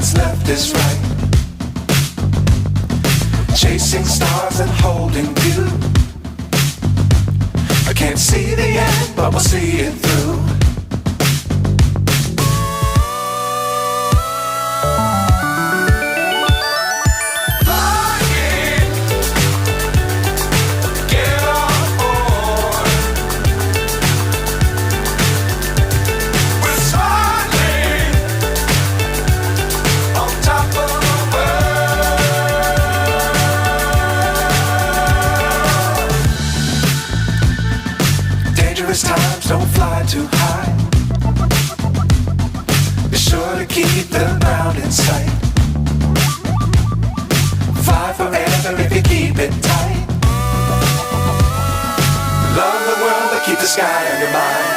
what's left is right. Chasing stars and holding you. I can't see the end, but we'll see it through. Times don't fly too high. Be sure to keep the ground in sight. Fly forever if you keep it tight. Love the world but keep the sky on your mind.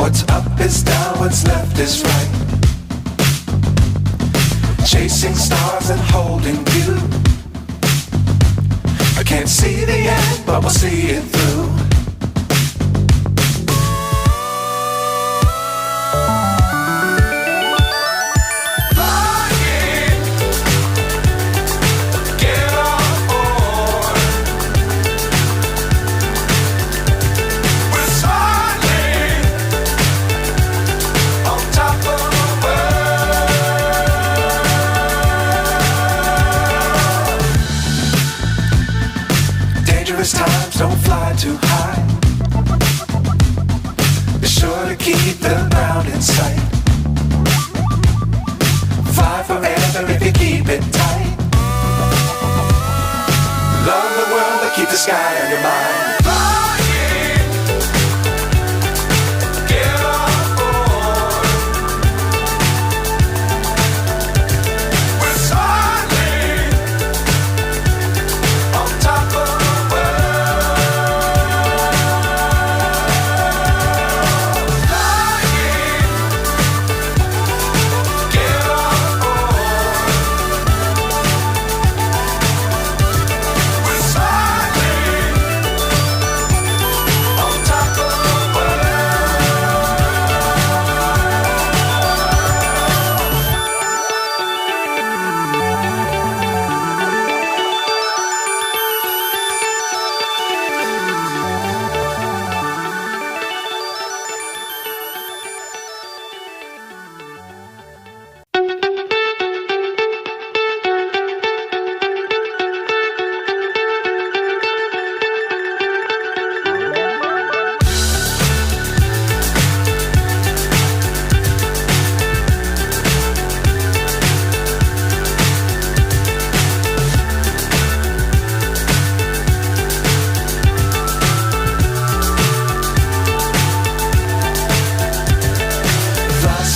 What's up is down, what's left is right. Chasing stars and holding you. I can't see the end, but we'll see it through. Times don't fly too high. Be sure to keep the ground in sight. Fly forever if you keep it tight. Love the world but keep the sky on your mind.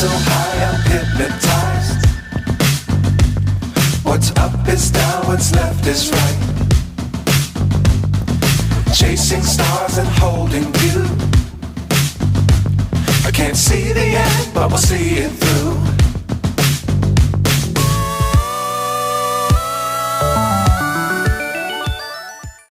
So high I'm hypnotized. What's up is down, what's left is right. Chasing stars and holding you. I can't see the end, but we'll see it through.